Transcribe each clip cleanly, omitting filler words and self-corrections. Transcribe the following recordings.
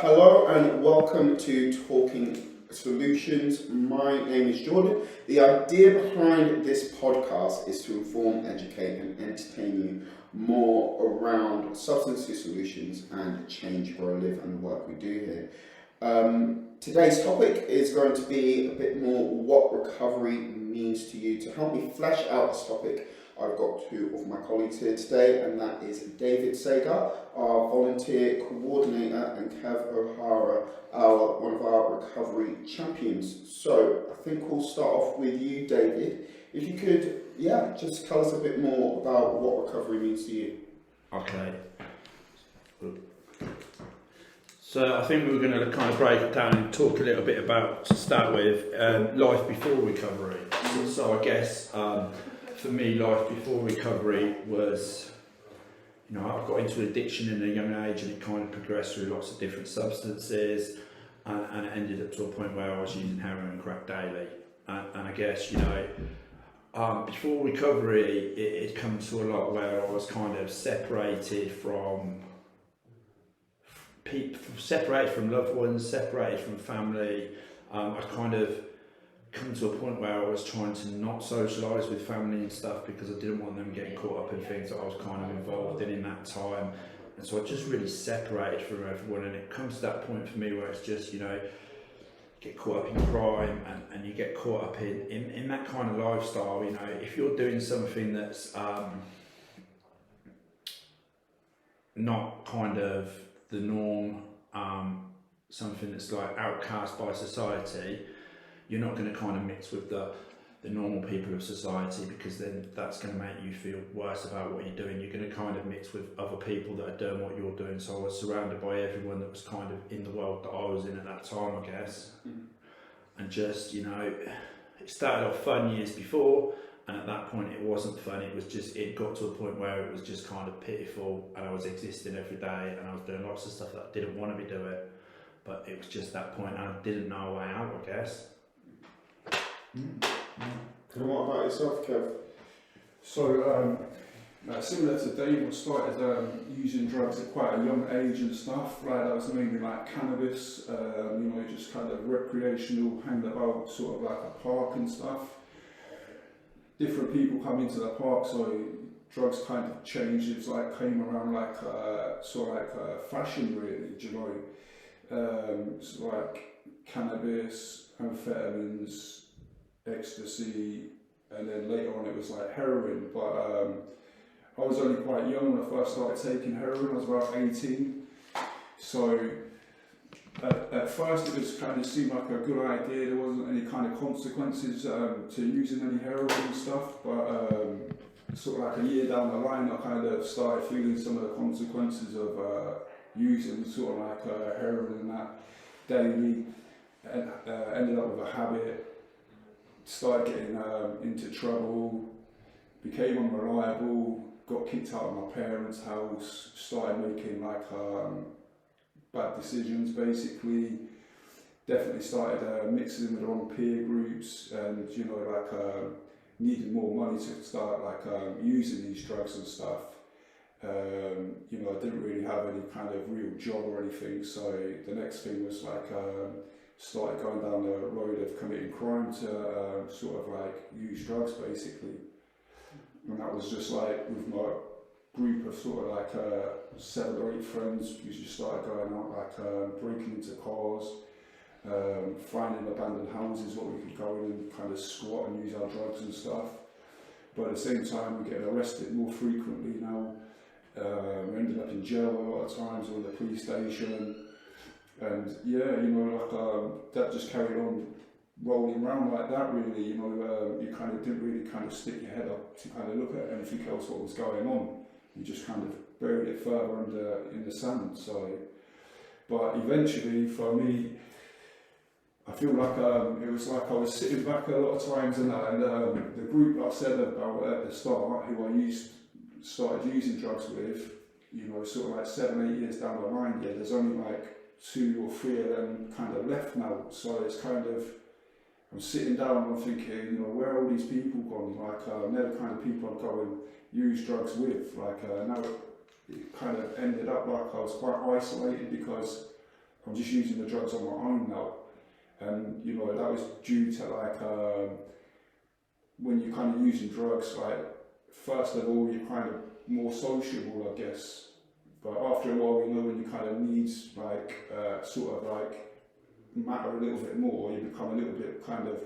Hello and welcome to Talking Solutions. My name is Jordan. The idea behind this podcast is to inform, educate and entertain you more around substance use solutions and change where I live and the work we do here. Today's topic is going to be a bit more what recovery means to you. To help me flesh out this topic, I've got two of my colleagues here today, and that is David Sager, our volunteer coordinator, and Kev O'Hara, one of our recovery champions. So I think we'll start off with you, David. If you could, just tell us a bit more about what recovery means to you. Okay. So I think we're going to kind of break it down and talk a little bit about, to start with, life before recovery. So I guess for me, life before recovery was, I got into addiction in a young age, and it kind of progressed through lots of different substances, and it ended up to a point where I was using heroin and crack daily. And I guess, before recovery, it had come to a lot where I was kind of separated from people, separated from loved ones, separated from family. I kind of come to a point where I was trying to not socialise with family and stuff because I didn't want them getting caught up in things that I was kind of involved in that time. And so I just really separated from everyone, and it comes to that point for me where it's just, get caught up in crime and you get caught up in that kind of lifestyle. If you're doing something that's not kind of the norm, something that's like outcast by society, you're not going to kind of mix with the normal people of society, because then that's going to make you feel worse about what you're doing. You're going to kind of mix with other people that are doing what you're doing. So I was surrounded by everyone that was kind of in the world that I was in at that time, I guess. And just, it started off fun years before, and at that point it wasn't fun. It got to a point where it was just kind of pitiful, and I was existing every day, and I was doing lots of stuff that I didn't want to be doing. But it was just that point, and I didn't know a way out, I guess. And what about yourself, Kev? So, similar to Dave, I started using drugs at quite a young age and stuff. That was mainly like cannabis, just kind of recreational, hanging about sort of like a park and stuff. Different people come into the park, so drugs kind of changed. It was came around fashion, really, do you know? So like cannabis, amphetamines, ecstasy, and then later on it was like heroin. But I was only quite young when I first started taking heroin. I was about 18. So at first it was kind of seemed like a good idea. There wasn't any kind of consequences to using any heroin and stuff. But sort of like a year down the line, I kind of started feeling some of the consequences of using sort of like heroin and that daily, and ended up with a habit. Started getting into trouble, became unreliable, got kicked out of my parents' house, started making bad decisions basically. Definitely started mixing with the wrong peer groups, and needed more money to start using these drugs and stuff. I didn't really have any kind of real job or anything, so the next thing was started going down the road of committing crime to use drugs basically. And that was just with my group of 7 or 8 friends. We just started going out breaking into cars, finding abandoned houses where we could go in and kind of squat and use our drugs and stuff. But at the same time we're getting arrested more frequently now. We ended up in jail a lot of times, or in the police station. And that just carried on rolling around like that really. You kind of didn't really kind of stick your head up to kind of look at anything else what was going on. You just kind of buried it further in the sand. So, but eventually for me, I feel like it was like I was sitting back a lot of times, and the group I said about at the start, who I started using drugs with, 7, 8 years down the line, there's only 2 or 3 of them kind of left now. So it's kind of, I'm sitting down and I'm thinking, where are all these people gone? They're the kind of people I'd go and use drugs with. Now it kind of ended up I was quite isolated because I'm just using the drugs on my own now. And you know, that was due to like when you're kind of using drugs, like first of all you're kind of more sociable, I guess, but after a while, you know, when your kind of needs like sort of like matter a little bit more, you become a little bit kind of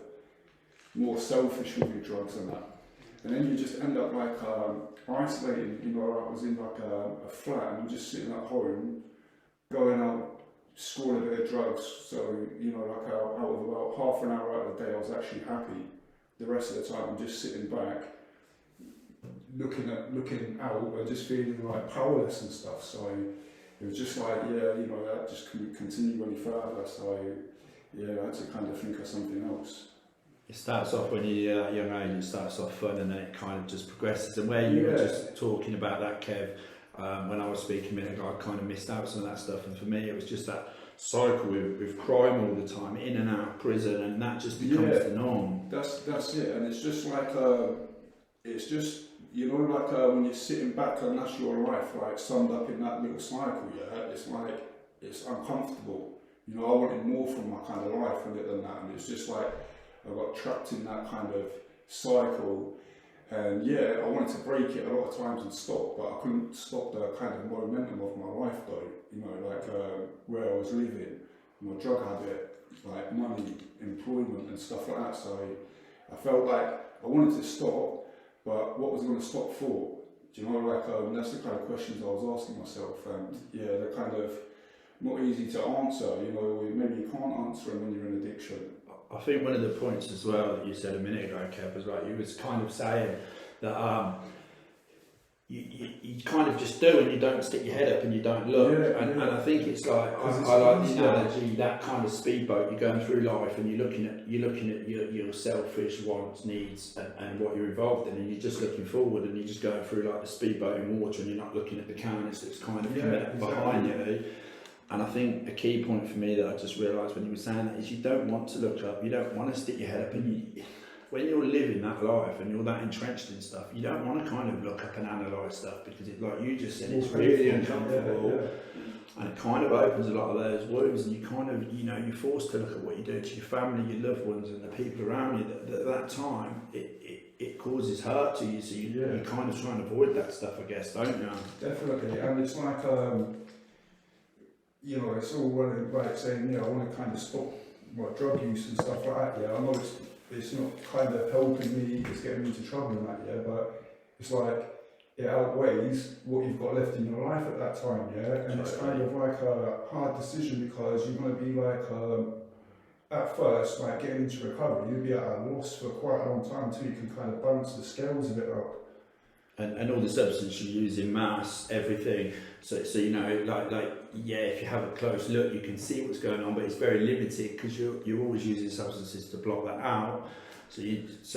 more selfish with your drugs and that, and then you just end up like isolated. You know, I was in like a flat and I'm just sitting at home, going out, scoring a bit of drugs, so you know, like out of about half an hour out of the day I was actually happy. The rest of the time I'm just sitting back, looking out and just feeling like powerless and stuff. So it was just like, yeah, you know, that just couldn't continue any further. So yeah, I had to kind of think of something else. It starts off when you're at a young age, it starts off fun and then it kind of just progresses. And where you were just talking about that, Kev, when I was speaking a minute ago, I kind of missed out some of that stuff. And for me, it was just that cycle with crime all the time, in and out of prison, and that just becomes the norm. That's it. And it's just like, it's just, you know, like when you're sitting back and that's your life, like summed up in that little cycle, yeah, it's like, it's uncomfortable. You know, I wanted more from my kind of life than that, and it's just like, I got trapped in that kind of cycle, and yeah, I wanted to break it a lot of times and stop, but I couldn't stop the kind of momentum of my life though, you know, like where I was living, my drug habit, like money, employment and stuff like that. So I felt like I wanted to stop, but what was I going to stop for? Do you know, like that's the kind of questions I was asking myself, and yeah, they're kind of not easy to answer, you know, maybe you can't answer them when you're in addiction. I think one of the points as well that you said a minute ago, Kev, was like you was kind of saying that you kind of just do and you don't stick your head up and you don't look. And I think it's like I like the analogy, that kind of speedboat. You're going through life and you're looking at your selfish wants, needs, and what you're involved in, and you're just looking forward and you're just going through like the speedboat in water and you're not looking at the canvas that's kind of coming up behind you. And I think a key point for me that I just realised when you were saying that is you don't want to look up, you don't want to stick your head up, and when you're living that life and you're that entrenched in stuff, you don't want to kind of look up and analyse stuff because it, like you just said, it's really uncomfortable and it kind of opens a lot of those wounds, and you kind of, you know, you're forced to look at what you do to your family, your loved ones and the people around you that at that time it causes hurt to you, so you kind of try and avoid that stuff, I guess, don't you? Definitely, and it's like you know, it's all well and right saying, I want to kind of stop my drug use and stuff like that, I know it's not kind of helping me, it's getting me into trouble and that, but it's like, it outweighs what you've got left in your life at that time, and it's kind of like a hard decision because you're going to be like, at first, like getting into recovery, you'll be at a loss for quite a long time until you can kind of balance the scales a bit up. And all the substances you use in mass, everything. So you know, like if you have a close look, you can see what's going on, but it's very limited because you're always using substances to block that out. So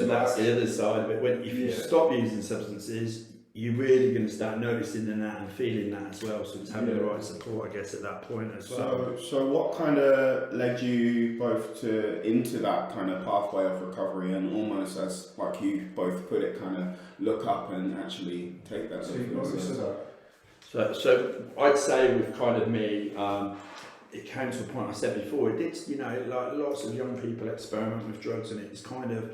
that's the other side of it. If you stop using substances, you're really going to start noticing that and feeling that as well. So it's having the right support, I guess, at that point as well. So what kind of led you both into that kind of pathway of recovery and almost, as like you both put it, kind of look up and actually take that? So I'd say with kind of me, it came to a point I said before. It did, you know, like lots of young people experiment with drugs, and it's kind of.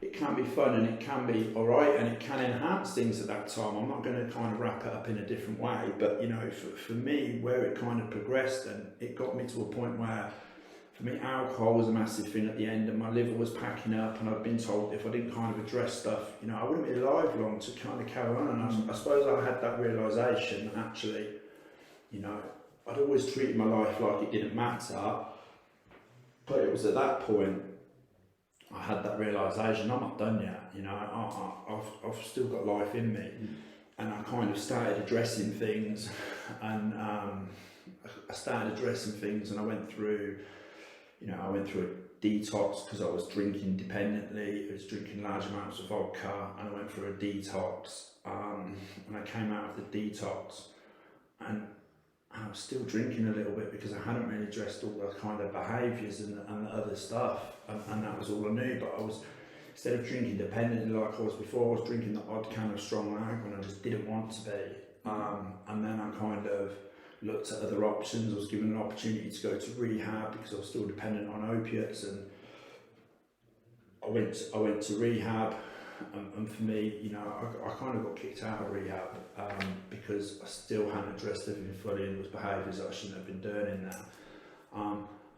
It can be fun and it can be alright and it can enhance things at that time. I'm not going to kind of wrap it up in a different way, but you know, for me, where it kind of progressed and it got me to a point where, for me, alcohol was a massive thing at the end and my liver was packing up, and I'd been told if I didn't kind of address stuff, you know, I wouldn't be alive long to kind of carry on. And I suppose I had that realisation that actually, you know, I'd always treated my life like it didn't matter, but it was at that point I had that realisation, I'm not done yet, you know, I've still got life in me. And I kind of started addressing things, and I went through, you know, a detox because I was drinking dependently. I was drinking large amounts of vodka, and I went through a detox, and I came out of the detox, and I was still drinking a little bit because I hadn't really addressed all the kind of behaviours and the other stuff, and that was all I knew. But I was, instead of drinking dependently like I was before, I was drinking the odd can of strong lager when I just didn't want to be. And then I kind of looked at other options. I was given an opportunity to go to rehab because I was still dependent on opiates, and I went to rehab. And for me, you know, I kind of got kicked out of rehab because I still hadn't addressed everything fully, and there was behaviours that I shouldn't have been doing in there.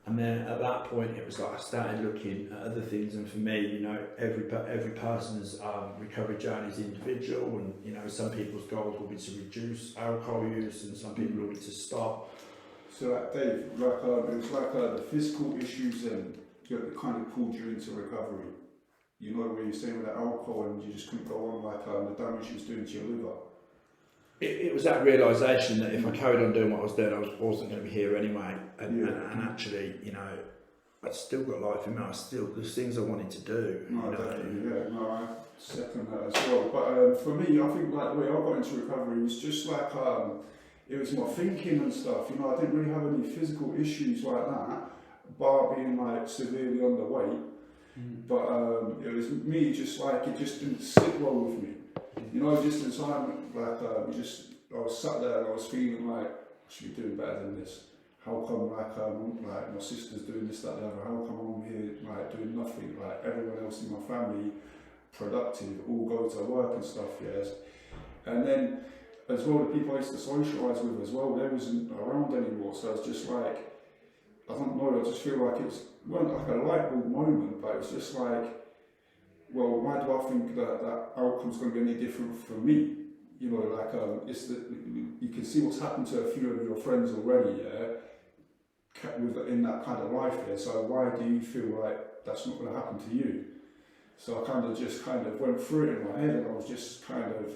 And then at that point, it was like I started looking at other things. And for me, you know, every person's recovery journey is individual, and you know, some people's goals will be to reduce alcohol use, and some people will be to stop. So, like Dave, like it was like the physical issues then that kind of pulled you into recovery. You know, where you're saying with the alcohol and you just couldn't go on, like the damage it was doing to your liver. It was that realisation that if I carried on doing what I was doing, I wasn't going to be here anyway. And actually, you know, I'd still got life in me. There's things I wanted to do. No, you know? definitely, yeah. No, I second that as well. But for me, I think like the way I got into recovery was just like it was my thinking and stuff. You know, I didn't really have any physical issues like that, bar being like severely underweight. But it was me, just like it just didn't sit well with me. You know, just in time, like I was sat there and I was feeling like I should be doing better than this. How come like my sister's doing this, that, the other? How come I'm here like doing nothing? Like everyone else in my family, productive, all go to work and stuff. Yes, and then as well the people I used to socialise with as well, they wasn't around anymore. So it's just like, I don't know, I just feel like it wasn't like a light bulb moment, but it was just like, well, why do I think that outcome's going to be any different for me? You know, like it's that you can see what's happened to a few of your friends already, yeah, in that kind of life, yeah. So why do you feel like that's not going to happen to you? So I kind of went through it in my head, and I was just kind of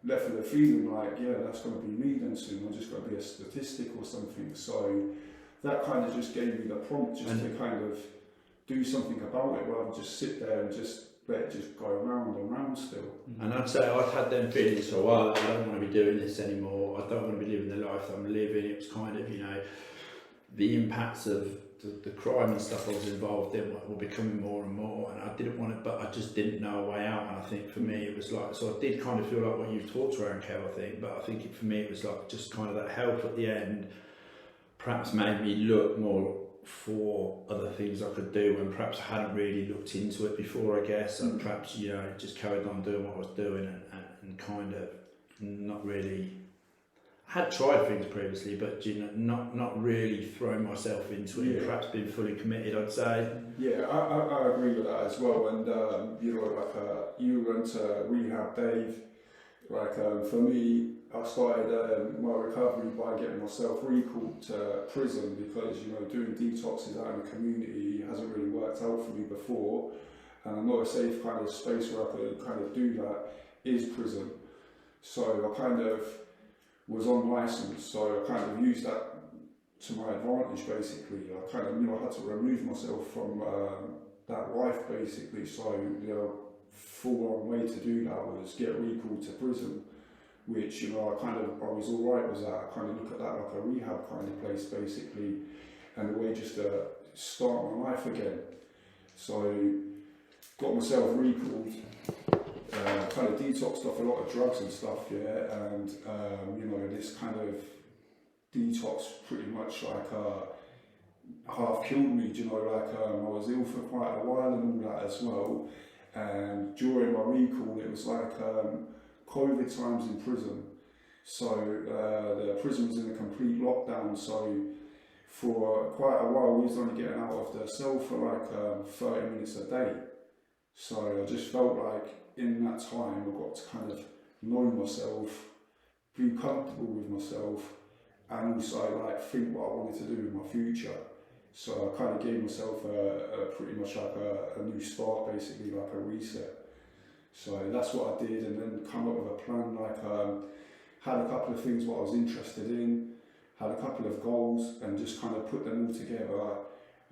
left with a feeling like, yeah, that's going to be me then soon. I'm just going to be a statistic or something. So that kind of just gave me the prompt to kind of do something about it, rather than just sit there and just let it just go round and round still. And I'd say I'd had them feelings for a while. I don't want to be doing this anymore. I don't want to be living the life that I'm living. It was kind of, you know, the impacts of the crime and stuff I was involved in were becoming more and more, and I didn't want it, but I just didn't know a way out. And I think for me it was like, so I did kind of feel like what you've talked around, Kev, I think, but I think for me it was like just kind of that help at the end perhaps made me look more for other things I could do, and perhaps I hadn't really looked into it before, I guess, and perhaps, you know, just carried on doing what I was doing and kind of not really, I had tried things previously, but, you know, not really throwing myself into it, perhaps being fully committed, I'd say. Yeah, I agree with that as well. And you know, like you went to rehab, Dave. Like for me, I started my recovery by getting myself recalled to prison because, you know, doing detoxes out in the community hasn't really worked out for me before, and I'm not a safe kind of space where I could kind of do that is prison. So I kind of was on licence, so I kind of used that to my advantage basically. I kind of knew I had to remove myself from that life basically, so the full-on way to do that was get recalled to prison, which, you know, I was alright with that. I kind of look at that like a rehab kind of place basically, and a way just to start my life again. So got myself recalled, kind of detoxed off a lot of drugs and stuff, yeah, and you know, this kind of detox pretty much like half killed me, you know, like I was ill for quite a while and all that as well. And during my recall, it was like COVID times in prison. So the prison was in a complete lockdown. So for quite a while, we was only getting out of the cell for like 30 minutes a day. So I just felt like in that time, I got to kind of know myself, be comfortable with myself, and also like think what I wanted to do in my future. So I kind of gave myself a pretty much like a new start, basically like a reset. So that's what I did, and then come up with a plan. Like had a couple of things what I was interested in, had a couple of goals, and just kind of put them all together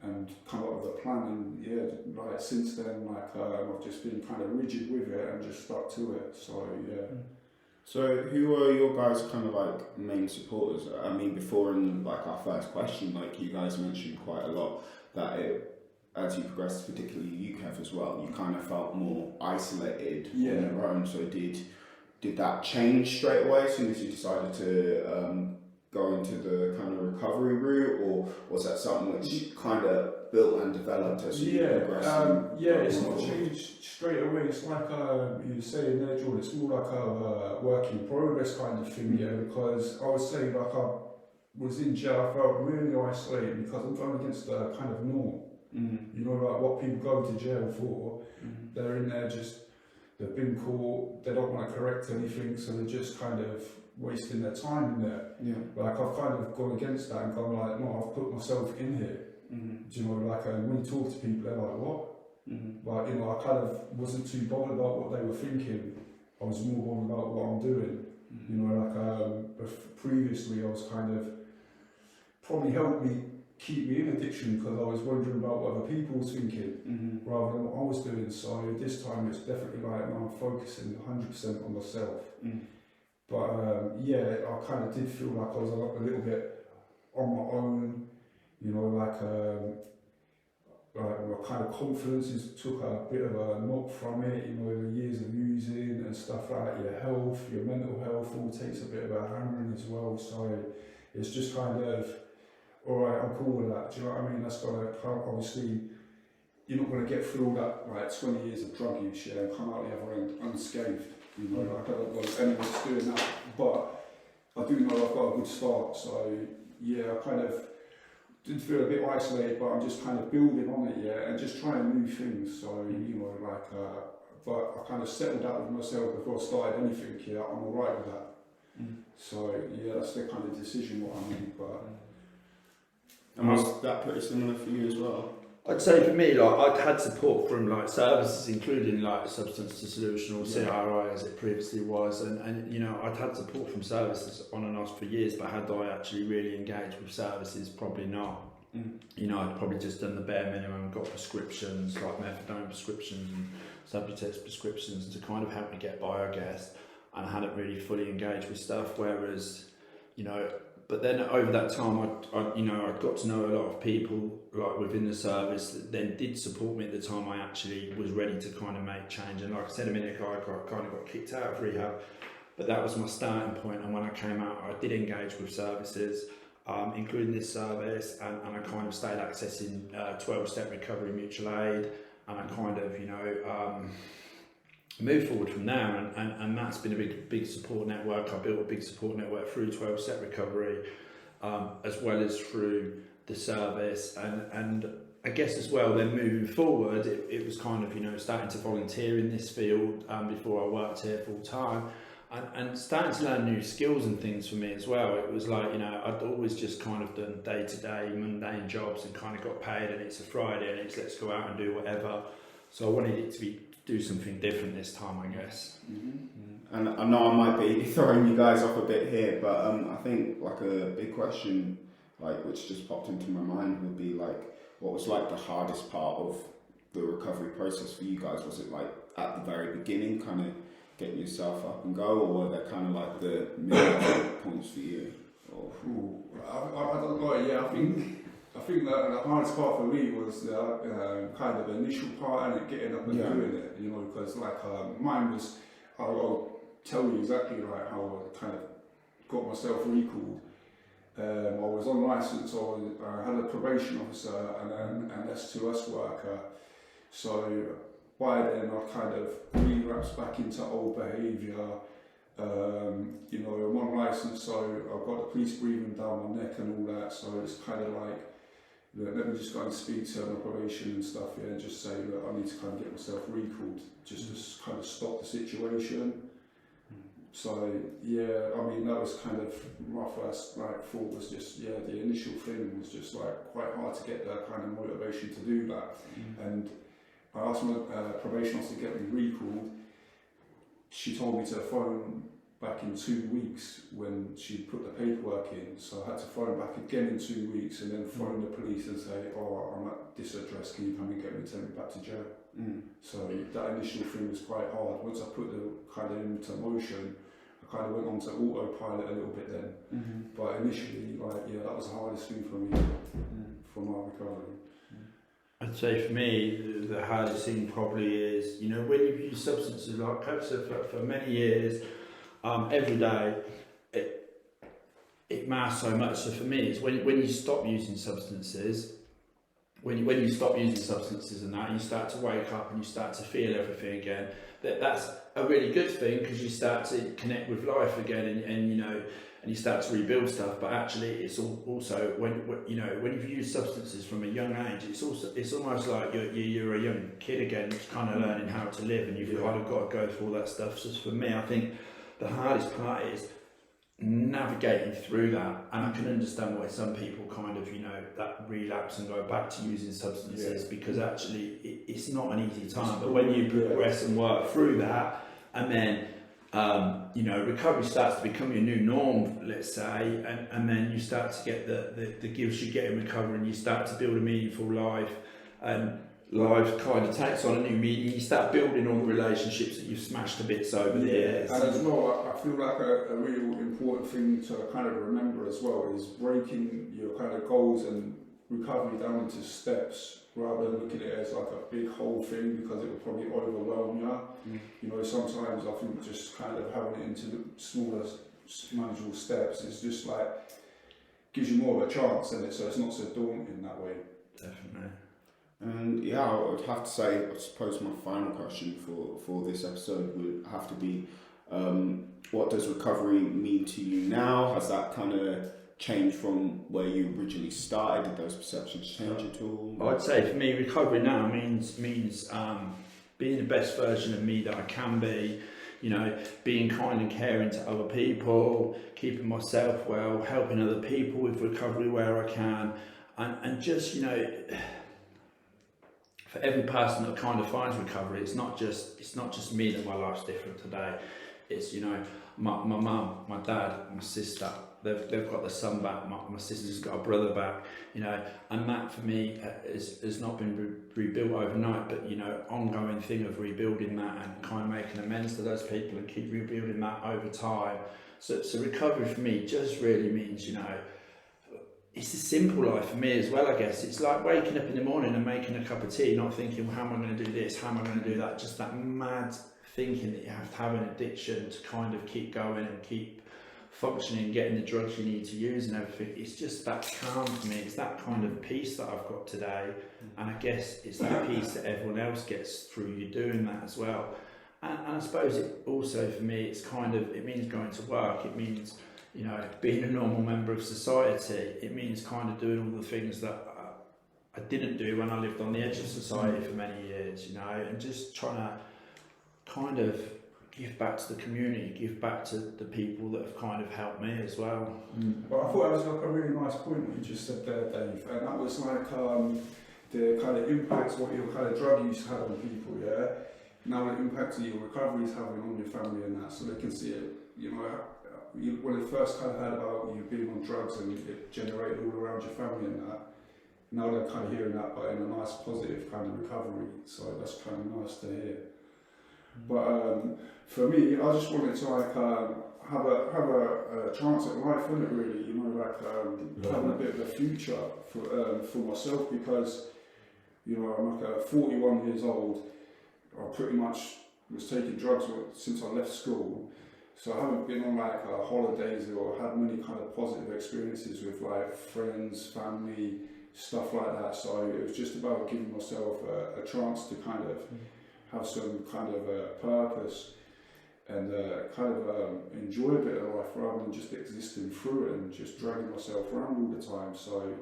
and come up with a plan. And yeah, like since then, like I've just been kind of rigid with it and just stuck to it. So yeah. So who are your guys' kind of like main supporters? I mean, before in like our first question, like you guys mentioned quite a lot that as you progressed, particularly you, Kev, as well, you kind of felt more isolated on your own. So did that change straight away as soon as you decided to go into the kind of recovery route, or was that something which kind of built and developed as you progressed? It's not changed straight away. It's like you were saying there, Jordan, it's more like a work in progress kind of thing, because I would say like I was in jail, I felt really isolated because I'm going against the kind of norm. You know, like what people go to jail for, they're in there they've been caught, they don't want to correct anything, so they're just kind of wasting their time in there. Like I've kind of gone against that and gone like, no, I've put myself in here. Do you know, like when you talk to people, they're like, what? But you know, I kind of wasn't too bothered about what they were thinking. I was more bothered about what I'm doing. You know, like previously I was kind of probably helped me keep me in addiction because I was wondering about what other people was thinking rather than what I was doing. So this time it's definitely like, no, I'm focusing 100% on myself. But I kind of did feel like I was a little bit on my own, you know, like my kind of confidence took a bit of a knock from it, you know, the years of using and stuff like that. Your health, your mental health all takes a bit of a hammering as well. So it's just kind of, alright, I'm cool with that, do you know what I mean? That's gonna, obviously, you're not going to get through all that, like 20 years of drug use, and come out the other end unscathed. You know, like I don't know if anyone's doing that, but I do know I've got a good start. So I kind of did feel a bit isolated, but I'm just kind of building on it, and just trying new things. So you know, like, but I kind of settled out with myself before I started anything. I'm alright with that. So that's the kind of decision what I made. But and was that pretty similar for you as well? I'd say for me, like I'd had support from like services, including like Substance to Solution or CRI as it previously was, and you know I'd had support from services on and off for years, but had I actually really engaged with services, probably not. You know, I'd probably just done the bare minimum, got prescriptions like methadone prescriptions and Subutex prescriptions to kind of help me get by, I guess, and I hadn't really fully engaged with stuff. Whereas, you know. But then over that time, I got to know a lot of people like within the service that then did support me at the time I actually was ready to kind of make change. And like I said a minute ago, I kind of got kicked out of rehab, but that was my starting point. And when I came out, I did engage with services, including this service, and I kind of stayed accessing 12-step recovery mutual aid, and I kind of, moved forward from there, and that's been a big support network. I built a big support network through 12-step recovery, as well as through the service, and I guess as well then moving forward it was kind of starting to volunteer in this field before I worked here full time, and starting to learn new skills and things for me as well. It was like I'd always just kind of done day-to-day mundane jobs and kind of got paid, and it's a Friday and it's let's go out and do whatever. So I wanted it to do something different this time, I guess. And I know I might be throwing you guys off a bit here, but I think like a big question, like which just popped into my mind, would be like, what was like the hardest part of the recovery process for you guys? Was it like at the very beginning, kind of getting yourself up and go, or were there kind of like the middle points for you? Or I don't know. I think that the hardest part for me was the kind of initial part and getting up and doing it, because like mine was, I'll tell you exactly like how I kind of got myself recalled. I was on licence, I had a probation officer and then an S2S worker, so by then I kind of relapsed back into old behaviour. I'm on licence, so I've got the police breathing down my neck and all that, so it's kind of like, let me just go and speak to my probation and stuff, and just say that I need to kind of get myself recalled, just to kind of stop the situation. So that was kind of my first thought was just the initial thing was just quite hard to get that kind of motivation to do that. And I asked my probation officer to get me recalled. She told me to phone back in 2 weeks when she put the paperwork in, so I had to phone back again in 2 weeks and then phone the police and say, I'm at this address, can you come and get me, take me back to jail? So that initial thing was quite hard. Once I put the kind of into motion, I kind of went on to autopilot a little bit then. But initially, that was the hardest thing for me for my recovery. I'd say for me, the hardest thing probably is, when you've used substances like Kev said for many years, every day, it matters so much. So for me, it's when you stop using substances, when you stop using substances and that, you start to wake up and you start to feel everything again. That's a really good thing, because you start to connect with life again, and you know, and you start to rebuild stuff. But actually, it's also when you know, when you've used substances from a young age, it's almost like you're a young kid again, just kind of learning how to live, and you've kind of got to go through all that stuff. So for me, I think the hardest part is navigating through that, and I can understand why some people kind of, you know, that relapse and go back to using substances, because actually it's not an easy time. But when you progress and work through that, and then you know, recovery starts to become your new norm, let's say, and then you start to get the gifts you get in recovery, and you start to build a meaningful life, and life kind of takes on a new meaning. You start building all the relationships that you've smashed to bits over the years. And as well, I feel like a real important thing to kind of remember as well is breaking your kind of goals and recovery down into steps, rather than looking at it as like a big whole thing, because it will probably overwhelm you. You know, sometimes I think just kind of having it into smaller, manageable steps is just like gives you more of a chance, and so it's not so daunting that way. Definitely. And yeah, I would have to say, I suppose my final question for this episode would have to be, what does recovery mean to you now? Has that kind of changed from where you originally started? Did those perceptions change at all? I'd say for me, recovery now means being the best version of me that I can be. You know, being kind and caring to other people, keeping myself well, helping other people with recovery where I can, and just, you know, for every person that kind of finds recovery, it's not just me that my life's different today. It's, you know, my mum, my dad, my sister, they've got their son back, my sister's got a brother back, you know, and that for me has not been rebuilt overnight, but, you know, ongoing thing of rebuilding that and kind of making amends to those people and keep rebuilding that over time. So recovery for me just really means, you know, it's a simple life for me as well, I guess. It's like waking up in the morning and making a cup of tea, not thinking, well, how am I going to do this? How am I going to do that? Just that mad thinking that you have to have an addiction to kind of keep going and keep functioning, getting the drugs you need to use and everything. It's just that calm for me. It's that kind of peace that I've got today. And I guess it's that peace that everyone else gets through you doing that as well. And I suppose it also, for me, it's kind of, it means going to work. It means, you know, being a normal member of society. It means kind of doing all the things that I didn't do when I lived on the edge of society for many years, you know, and just trying to kind of give back to the community, give back to the people that have kind of helped me as well. But I thought that was like a really nice point what you just said there, Dave, and that was like the kind of impact what your kind of drug use had on people, yeah? Now the impact that your recovery is having on your family and that, so they can see it, you know, when they first kind of heard about you being on drugs and it generated all around your family and that, now they're kind of hearing that, but in a nice positive kind of recovery, so that's kind of nice to hear. But for me, I just wanted to like have a chance at life, innit, really, you know, like having a bit of a future for myself, because, you know, I'm like 41 years old. I pretty much was taking drugs since I left school, so I haven't been on like holidays or had many kind of positive experiences with like friends, family, stuff like that. So it was just about giving myself a chance to kind of have some kind of purpose and kind of enjoy a bit of life rather than just existing through it and just dragging myself around all the time. So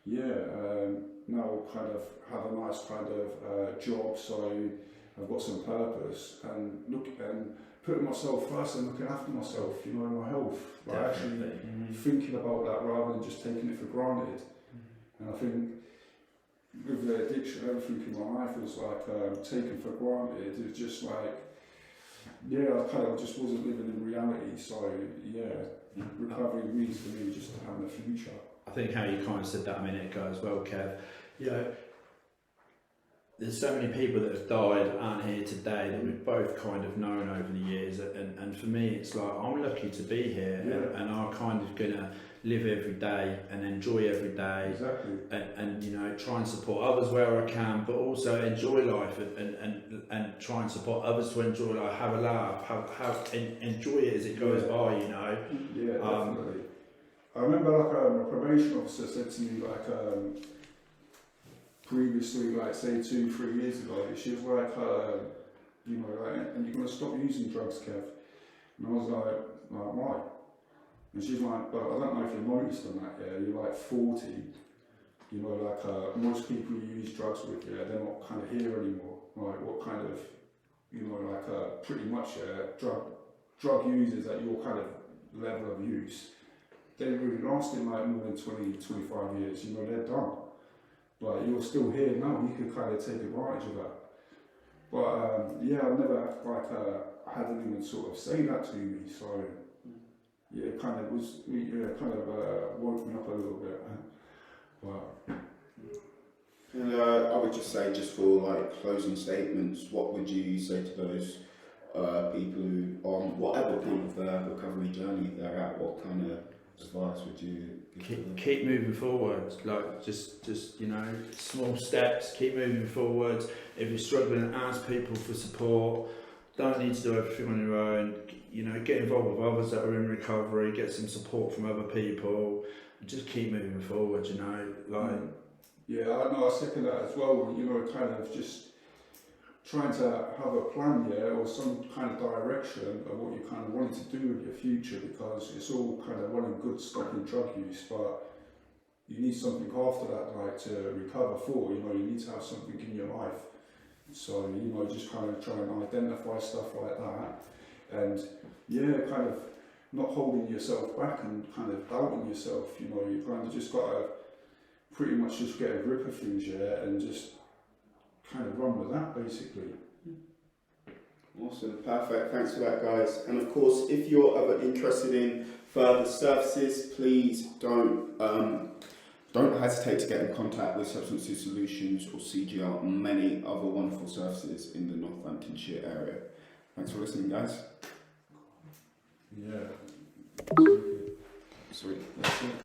yeah, now I kind of have a nice kind of job, so I've got some purpose and putting myself first and looking after myself, you know, my health, like actually thinking about that rather than just taking it for granted. And I think with the addiction, everything in my life was like taken for granted. It was just like, yeah, I kind of just wasn't living in reality. So yeah, recovery means for me just having a future. I think how you kind of said that a minute ago as well, Kev. You know, there's so many people that have died aren't here today that we've both kind of known over the years, and for me it's like I'm lucky to be here, and I'm kind of gonna live every day and enjoy every day, exactly. and you know, try and support others where I can, but also enjoy life and try and support others to enjoy life, have a laugh, enjoy it as it goes by, you know. Yeah, definitely. I remember like a probation officer said to me like previously, like say 2-3 years ago, she was like, you know, like, and you're gonna stop using drugs, Kev. And I was like why? And she's like, but I don't know if you noticed on that, yeah, you're like 40, you know, like most people you use drugs with, yeah, they're not kind of here anymore. Like what kind of, you know, like pretty much drug users at your kind of level of use, they really lasting like more than 20-25 years, you know, they're done. Like you're still here now, you can kind of take advantage of that. But yeah, I never like had anyone sort of say that to me, so yeah, it kind of was, yeah, kind of woke me up a little bit. But And I would just say, just for like closing statements, what would you say to those people who, on whatever point of their recovery journey they're at, what kind of advice would you give to them? Keep moving forward, like just you know, small steps, keep moving forward. If you're struggling, ask people for support. Don't need to do everything on your own. You know, get involved with others that are in recovery, get some support from other people, and just keep moving forward, you know, like... Yeah, I know, I second that as well, you know, kind of just trying to have a plan, yeah, or some kind of direction of what you kind of wanted to do with your future, because it's all kind of well and good stopping drug use, but you need something after that, like to recover for, you know, you need to have something in your life. So, you know, just kind of try and identify stuff like that, and yeah, kind of not holding yourself back and kind of doubting yourself, you know, you kind of just got to pretty much just get a grip of things, yeah, and just kind of run with that, basically. Awesome, perfect, thanks for that, guys. And of course, if you're ever interested in further services, please don't hesitate to get in contact with Substance Use Solutions or CGL and many other wonderful services in the Northamptonshire area. Thanks for listening, guys. Yeah. Sweet. That's it.